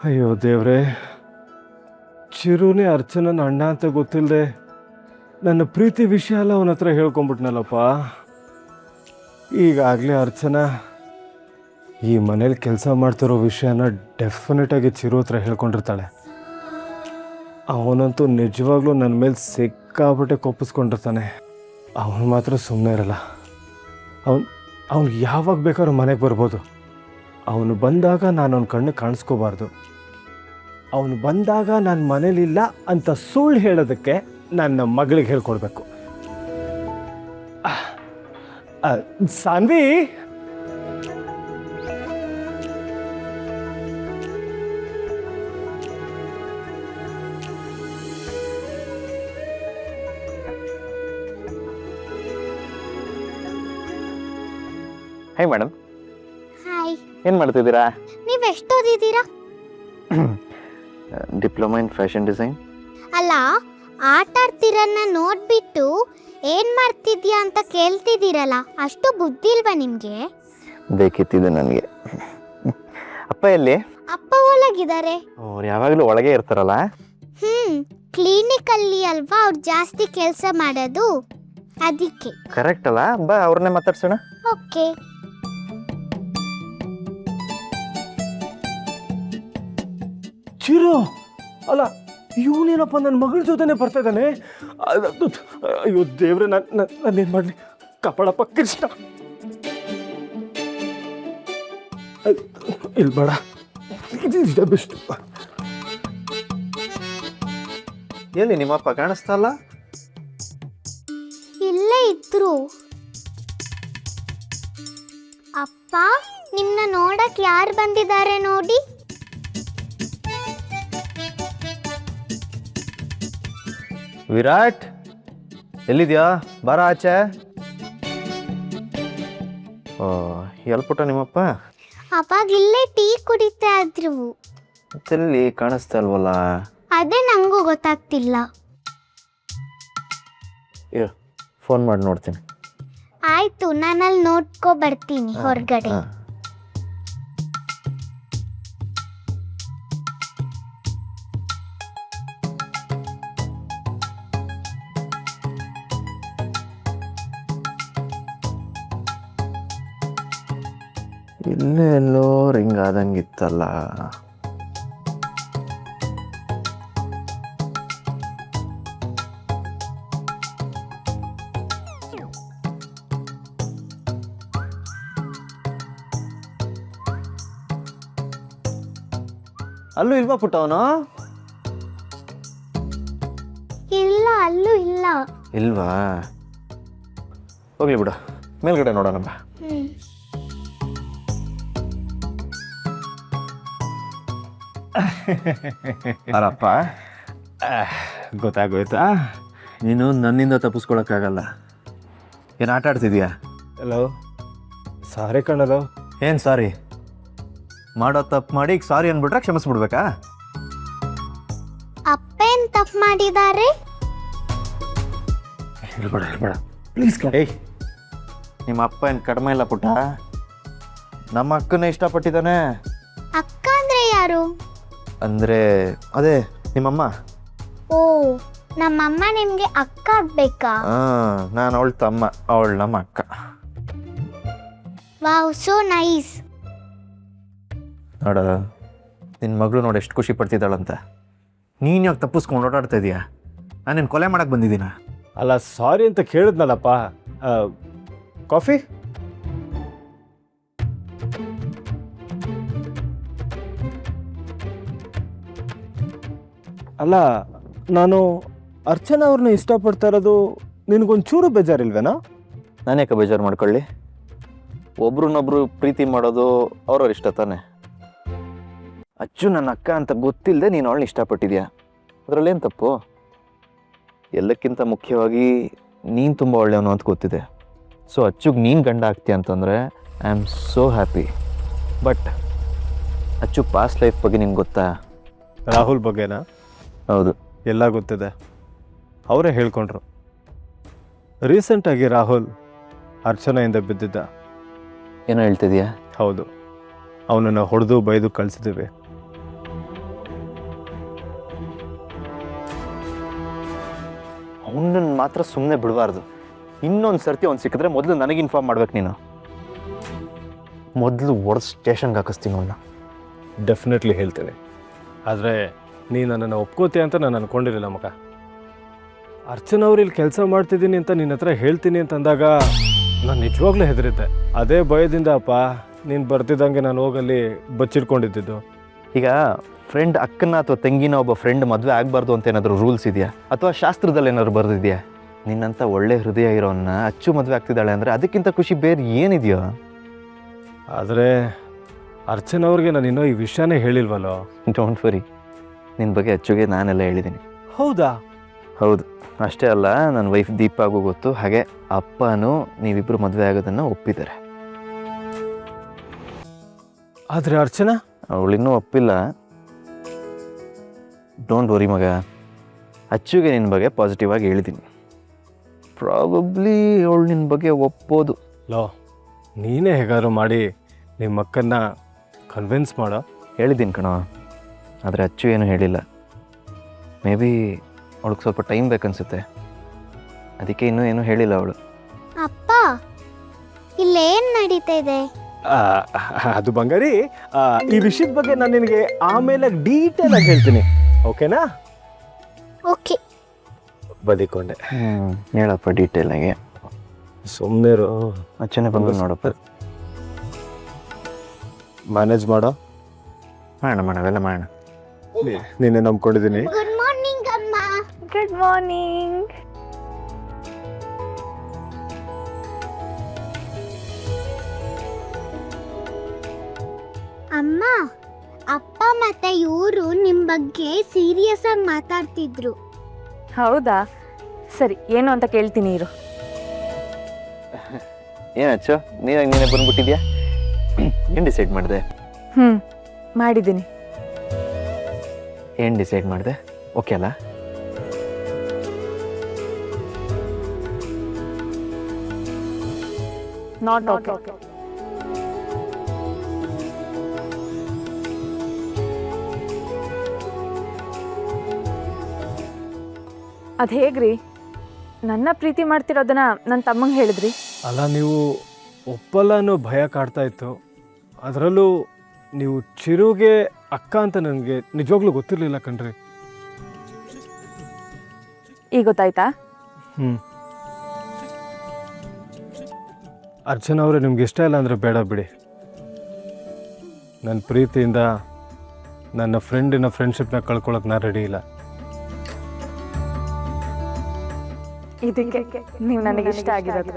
ಅಯ್ಯೋ ದೇವ್ರೆ, ಚಿರುನೇ ಅರ್ಚನನ ಅಣ್ಣ ಅಂತ ಗೊತ್ತಿಲ್ಲದೆ ನನ್ನ ಪ್ರೀತಿ ವಿಷಯ ಎಲ್ಲ ಅವನ ಹತ್ರ ಹೇಳ್ಕೊಂಬಿಟ್ನಲ್ಲಪ್ಪ. ಈಗಾಗಲೇ ಅರ್ಚನಾ ಈ ಮನೇಲಿ ಕೆಲಸ ಮಾಡ್ತಿರೋ ವಿಷಯನ ಡೆಫಿನೆಟಾಗಿ ಚಿರು ಹತ್ರ ಹೇಳ್ಕೊಂಡಿರ್ತಾಳೆ. ಅವನಂತೂ ನಿಜವಾಗ್ಲೂ ನನ್ನ ಮೇಲೆ ಸಿಕ್ಕಾಬಿಟ್ಟೆ ಕೊಪ್ಪಿಸ್ಕೊಂಡಿರ್ತಾನೆ. ಅವನು ಮಾತ್ರ ಸುಮ್ಮನೆ ಇರಲ್ಲ. ಅವನು ಯಾವಾಗ ಬೇಕಾದ್ರೂ ಮನೆಗೆ ಬರ್ಬೋದು. ಅವನು ಬಂದಾಗ ನಾನು ಅವನ ಕಣ್ಣು ಕಾಣಿಸ್ಕೋಬಾರ್ದು. ಅವನು ಬಂದಾಗ ನಾನು ಮನೇಲಿಲ್ಲ ಅಂತ ಸುಳ್ಳು ಹೇಳೋದಕ್ಕೆ ನನ್ನ ಮಗಳಿಗೆ ಹೇಳ್ಕೊಡ್ಬೇಕು. Saanvi, hi madam. ಹಾಯ್, ಏನು ಮಾಡ್ತಿದ್ದೀರಾ? ನೀವು ಎಷ್ಟು ಓದಿದ್ದೀರಾ? Diploma in fashion design. ಅಲ್ಲ, ಆಟ ಆಡ್ತಿರನ್ನ ನೋಡ್ಬಿಟ್ಟು ಏನ್ ಮಾಡ್ತಿದ್ಯಾ ಅಂತ ಕೇಳ್ತಿದ್ದೀರಲ್ಲ, ಅಷ್ಟು ಬುದ್ಧಿ ಇಲ್ವಾ ನಿಮ್ಗೆ? ಬೇಕಿತ್ತಿದೆ ನನಗೆ. ಅಪ್ಪ ಎಲ್ಲಿ? ಅಪ್ಪ ಒಳಗಿದ್ದಾರೆ. ಅವ್ರು ಯಾವಾಗಲೂ ಒಳಗೆ ಇರ್ತಾರಲ್ಲ. ಕ್ಲಿನಿಕ್ ಅಲ್ಲಿ ಅಲ್ವಾ ಅವ್ರು ಜಾಸ್ತಿ ಕೆಲಸ ಮಾಡೋದು, ಅದಕ್ಕೆ. ಕರೆಕ್ಟ್ ಅಲ್ಲ, ಬಾ ಅವ್ರನ್ನೇ ಮಾತಾಡ್ಸೋಣ. ಓಕೆ. ಚಿರು ಅಲ್ಲ, ಇವನೇನಪ್ಪ ನನ್ನ ಮಗಳ ಜೊತೆನೆ ಬರ್ತಾ ಇದ್ದಾನೆ. ಅಯ್ಯೋ ದೇವ್ರೆ, ನಾನೇನು ಮಾಡಲಿ? ಕಪಳಪ್ಪ ಕೃಷ್ಣ, ಇಲ್ಲಿ ಬೇಡ, ಇದೆ ಬೆಸ್ಟ್. ಎಲ್ಲಿ ನಿಮ್ಮಪ್ಪ ಕಾಣಿಸ್ತಾ ಇಲ್ಲ? ಇಲ್ಲೇ ಇದ್ರು. ಅಪ್ಪ, ನಿಮ್ನ ನೋಡಕ್ ಯಾರು ಬಂದಿದ್ದಾರೆ ನೋಡಿ. ವಿರಾಟ್ ಎಲ್ಲಿದ್ಯಾ? ಬಾರ ಆಚೆ. ಓ, ಎಲ್ಪುಟ ನಿಮ್ಮಪ್ಪ? ಅವಾಗ ಇಲ್ಲೇ ಟೀ ಕುಡಿತಾ ಇದ್ರು. ಎಲ್ಲಿ ಕಾಣಿಸ್ತಾ ಇಲ್ವಲ್ಲ? ಅದೇ ನಂಗೂ ಗೊತ್ತಾಗ್ತಿಲ್ಲ. ಫೋನ್ ಮಾಡಿ ನೋಡ್ತೀನಿ. ಆಯ್ತು, ನಾನಲ್ಲಿ ನೋಡ್ಕೊ ಬರ್ತೀನಿ ಹೊರಗಡೆ. ಇಲ್ಲೇ ಎಲ್ಲೋ ರಿಂಗ್ ಆದಂಗಿತ್ತಲ್ಲ. ಅಲ್ಲೂ ಇಲ್ವಾ ಪುಟ್ಟ ಅವನು? ಇಲ್ಲ, ಅಲ್ಲೂ ಇಲ್ಲ. ಇಲ್ವಾ? ಹೋಗ್ಲಿ ಬಿಡು, ಮೇಲ್ಗಡೆ ನೋಡೋಣ ಬಾ. ಅರಪ್ಪ, ಗೊತ್ತಾಗೋಯ್ತಾ? ನೀನು ನನ್ನಿಂದ ತಪ್ಪಿಸ್ಕೊಳಕ್ಕಾಗಲ್ಲ. ಏನು ಆಟ ಆಡ್ತಿದ್ಯಾ? ಹಲೋ, ಸಾರಿ ಕಣಲೋ. ಏನು ಸಾರಿ? ಮಾಡೋ ತಪ್ಪು ಮಾಡಿ ಈಗ ಸಾರಿ ಅಂದ್ಬಿಟ್ರೆ ಕ್ಷಮಿಸ್ಬಿಡ್ಬೇಕಾ? ಅಪ್ಪೇನ್ ತಪ್ಪು ಮಾಡಿದ್ದಾರೆ? ಇರ್ಬೇಡ ಪ್ಲೀಸ್. ಏಯ್, ನಿಮ್ಮ ಅಪ್ಪ ಏನು ಕಡಿಮೆ ಇಲ್ಲ ಪುಟ್ಟ. ನಮ್ಮ ಅಕ್ಕನ ಇಷ್ಟಪಟ್ಟಿದ್ದಾನೆ. ಅಕ್ಕ ಅಂದ್ರೆ ಯಾರು? ಅಂದರೆ ಅದೇ ನಿಮ್ಮಮ್ಮ. ಓ, ನಮ್ಮಮ್ಮ ನಿಮ್ಗೆ ಅಕ್ಕ ಆಗ್ಬೇಕಾ? ಹಾಂ, ನಾನು ಅವಳ ತಮ್ಮ, ಅವಳು ನಮ್ಮ ಅಕ್ಕ. Wow, so nice. ನೋಡ, ನಿನ್ನ ಮಗಳು ನೋಡಿ ಎಷ್ಟು ಖುಷಿ ಪಡ್ತಿದ್ದಾಳಂತ. ನೀನು ಯಾಕೆ ತಪ್ಪಿಸ್ಕೊಂಡು ಓಡಾಡ್ತಾ ಇದೀಯಾ? ನಾನೇನು ಕೊಲೆ ಮಾಡಕ್ಕೆ ಬಂದಿದ್ದೀನ? ಅಲ್ಲ, ಸಾರಿ ಅಂತ ಕೇಳಿದ್ನಲ್ಲಪ್ಪ. ಕಾಫಿ? ಅಲ್ಲ, ನಾನು ಅರ್ಚನಾ ಅವ್ರನ್ನ ಇಷ್ಟಪಡ್ತಾ ಇರೋದು ನಿನಗೊಂಚೂರು ಬೇಜಾರಿಲ್ವೇನಾ? ನಾನು ಯಾಕೆ ಬೇಜಾರು ಮಾಡ್ಕೊಳ್ಳಿ? ಒಬ್ರನ್ನೊಬ್ರು ಪ್ರೀತಿ ಮಾಡೋದು ಅವ್ರವ್ರ ಇಷ್ಟ ತಾನೆ. ಅಚ್ಚು ನನ್ನ ಅಕ್ಕ ಅಂತ ಗೊತ್ತಿಲ್ಲದೆ ನೀನು ಅವಳನ್ನ ಇಷ್ಟಪಟ್ಟಿದ್ಯಾ, ಅದರಲ್ಲೇನು ತಪ್ಪು? ಎಲ್ಲಕ್ಕಿಂತ ಮುಖ್ಯವಾಗಿ ನೀನು ತುಂಬ ಒಳ್ಳೆಯವನು ಅಂತ ಗೊತ್ತಿದೆ. ಸೊ ಅಚ್ಚುಗೆ ನೀನು ಗಂಡ ಆಗ್ತೀಯ ಅಂತಂದರೆ I am so happy. But ಅಚ್ಚು ಪಾಸ್ಟ್ ಲೈಫ್ ಬಗ್ಗೆ ನಿನ್ಗೆ ಗೊತ್ತಾ? ರಾಹುಲ್ ಬಗ್ಗೆನಾ? ಹೌದು, ಎಲ್ಲ ಗೊತ್ತಿದೆ. ಅವರೇ ಹೇಳ್ಕೊಂಡ್ರು. ರೀಸೆಂಟಾಗಿ ರಾಹುಲ್ ಅರ್ಚನೆಯಿಂದ ಬಿದ್ದಿದ್ದ. ಏನೋ ಹೇಳ್ತಿದ್ಯಾ? ಹೌದು, ಅವನನ್ನು ಹೊಡೆದು ಬೈದು ಕಳಿಸಿದ್ದೀವಿ. ಅವನನ್ನು ಮಾತ್ರ ಸುಮ್ಮನೆ ಬಿಡಬಾರ್ದು. ಇನ್ನೊಂದು ಸರ್ತಿ ಅವ್ನು ಸಿಕ್ಕಿದ್ರೆ ಮೊದಲು ನನಗೆ ಇನ್ಫಾರ್ಮ್ ಮಾಡ್ಬೇಕು ನೀನು. ಮೊದಲು ಹೊಡೆದು ಸ್ಟೇಷನ್ಗೆ ಹಾಕಿಸ್ತೀನಿ ಅವನ್ನ. ಡೆಫಿನೆಟ್ಲಿ ಹೇಳ್ತೀನಿ. ಆದರೆ ನೀ ನನ್ನನ್ನು ಒಪ್ಕೋತೀಯ ಅಂತ ನಾನು ಅಂದ್ಕೊಂಡಿರಲಿಲ್ಲ ಮಗ. ಅರ್ಚನಾ ಅವ್ರು ಇಲ್ಲಿ ಕೆಲಸ ಮಾಡ್ತಿದ್ದೀನಿ ಅಂತ ನಿನ್ನ ಹತ್ರ ಹೇಳ್ತೀನಿ ಅಂತಂದಾಗ ನಾನು ನಿಜವಾಗ್ಲೂ ಹೆದರಿದ್ದೆ. ಅದೇ ಭಯದಿಂದ ಅಪ್ಪ ನೀನು ಬರ್ತಿದ್ದಂಗೆ ನಾನು ಹೋಗಲ್ಲಿ ಬಚ್ಚಿಟ್ಕೊಂಡಿದ್ದು. ಈಗ ಫ್ರೆಂಡ್ ಅಕ್ಕನ ಅಥವಾ ತಂಗಿನ ಒಬ್ಬ ಫ್ರೆಂಡ್ ಮದುವೆ ಆಗಬಾರ್ದು ಅಂತ ಏನಾದರೂ ರೂಲ್ಸ್ ಇದೆಯಾ, ಅಥವಾ ಶಾಸ್ತ್ರದಲ್ಲಿ ಏನಾದ್ರು ಬರೆದಿದೆಯಾ? ನಿನ್ನಂಥ ಒಳ್ಳೆ ಹೃದಯ ಇರೋನ್ನ ಅಚ್ಚು ಮದುವೆ ಆಗ್ತಿದ್ದಾಳೆ ಅಂದರೆ ಅದಕ್ಕಿಂತ ಖುಷಿ ಬೇರೆ ಏನಿದೆಯೋ? ಆದರೆ ಅರ್ಚನಾ ಅವ್ರಿಗೆ ನಾನು ಇನ್ನೂ ಈ ವಿಷಯನೇ ಹೇಳಿಲ್ವಲ್ಲೋ. ಡೋಂಟ್ ವರಿ, ನಿನ್ನ ಬಗ್ಗೆ ಅಚ್ಚುಗೆ ನಾನೆಲ್ಲ ಹೇಳಿದ್ದೀನಿ. ಹೌದಾ? ಹೌದು. ಅಷ್ಟೇ ಅಲ್ಲ, ನನ್ನ ವೈಫ್ ದೀಪಾಗೂ ಗೊತ್ತು. ಹಾಗೆ ಅಪ್ಪನೂ ನೀವಿಬ್ಬರು ಮದುವೆ ಆಗೋದನ್ನು ಒಪ್ಪಿದ್ದಾರೆ. ಆದರೆ ಅರ್ಚನಾ ಅವಳಿನ್ನೂ ಒಪ್ಪಿಲ್ಲ. ಡೋಂಟ್ ವರಿ ಮಗ, ಅಚ್ಚುಗೆ ನಿನ್ನ ಬಗ್ಗೆ ಪಾಸಿಟಿವ್ ಆಗಿ ಹೇಳಿದ್ದೀನಿ. ಪ್ರಾಬಬ್ಲಿ ಅವಳು ನಿನ್ನ ಬಗ್ಗೆ ಒಪ್ಪೋದು. ಲೋ, ನೀನೇ ಹೇಗಾದ್ರು ಮಾಡಿ ನಿಮ್ಮ ಅಕ್ಕನ್ನ ಕನ್ವಿನ್ಸ್ ಮಾಡೋ. ಹೇಳಿದ್ದೀನಿ ಕಣೋ, ಆದರೆ ಅಚ್ಚು ಏನೂ ಹೇಳಿಲ್ಲ. ಮೇ ಬಿ ಅವಳಿಗೆ ಸ್ವಲ್ಪ ಟೈಮ್ ಬೇಕನ್ಸುತ್ತೆ, ಅದಕ್ಕೆ ಇನ್ನೂ ಏನೂ ಹೇಳಿಲ್ಲ ಅವಳು. ಅಪ್ಪ ಇಲ್ಲೇನ್ ನಡೀತಾ ಇದೆ? ಅದು ಬಂಗಾರಿ, ಈ ವಿಷಯದ ಬಗ್ಗೆ ನಾನು ನಿನಗೆ ಆಮೇಲೆ ಡೀಟೇಲ್ ಆಗಿ ಹೇಳ್ತೀನಿ, ಓಕೆನಾ? ಓಕೆ. ಬದಿಕೊಂಡೆ. ಹೇಳಪ್ಪ ಡೀಟೇಲ್ ಆಗಿ. ಸುಮ್ಮನೆ ಅಚ್ಚನೆ ಬಂದು ನೋಡಪ್ಪ. ಮ್ಯಾನೇಜ್ ಮಾಡೋ. ಮಾಡೋಣ ಅವೆಲ್ಲ ಮಾಡೋಣ. ನೀನೇ ನಂಬ್ಕೊಂಡಿದ್ದೀನಿ. ಗುಡ್ ಮಾರ್ನಿಂಗ್ ಅಮ್ಮ. Good morning. ಅಮ್ಮ, ಅಪ್ಪ ಮತ್ತೆ ಇವರು ನಿಮ್ಮ ಬಗ್ಗೆ ಸೀರಿಯಸ್ ಆಗಿ ಮಾತಾಡ್ತಿದ್ರು. ಹೌದಾ? ಸರಿ, ಏನು ಅಂತ ಕೇಳ್ತೀನಿ ಇರು. ಏನಚ್ಚು ನೀನೇ ಬಂದ್ಬಿಟ್ಟಿದ್ಯಾ? ಏನು ಡಿಸೈಡ್ ಮಾಡಿದೆ? ಮಾಡಿದ್ದೀನಿ. ಏನು ಡಿಸೈಡ್ ಮಾಡಿದೆ? ಓಕೆ ಅಲ್ಲ? Not okay. ಅದು ಹೇಗ್ರಿ? ನನ್ನ ಪ್ರೀತಿ ಮಾಡ್ತಿರೋದನ್ನ ನನ್ನ ತಮ್ಮಂಗೆ ಹೇಳಿದ್ರಿ? ಅಲ್ಲ, ನೀವು ಒಪ್ಪಲ್ಲ ಅನ್ನೋ ಭಯ ಕಾಡ್ತಾ ಇತ್ತು. ಅದರಲ್ಲೂ ನೀವು ಚಿರುಗೆ ಅಕ್ಕ ಅಂತ ನನಗೆ ನಿಜವಾಗ್ಲೂ ಗೊತ್ತಿರಲಿಲ್ಲ ಕಣ್ರಿ. ಈಗ ಗೊತ್ತಾಯ್ತಾ? ಅರ್ಚನಾ ಅವರೇ, ನಿಮ್ಗೆ ಇಷ್ಟ ಇಲ್ಲ ಅಂದರೆ ಬೇಡ ಬಿಡಿ. ನನ್ನ ಪ್ರೀತಿಯಿಂದ ನನ್ನ ಫ್ರೆಂಡಿನ ಫ್ರೆಂಡ್ಶಿಪ್ನ ಕಳ್ಕೊಳ್ಳೋಕೆ ನಾನು ರೆಡಿ ಇಲ್ಲ. ಇದಕ್ಕೆ ನೀವು ನನಗೆ ಇಷ್ಟ ಆಗಿರೋದು.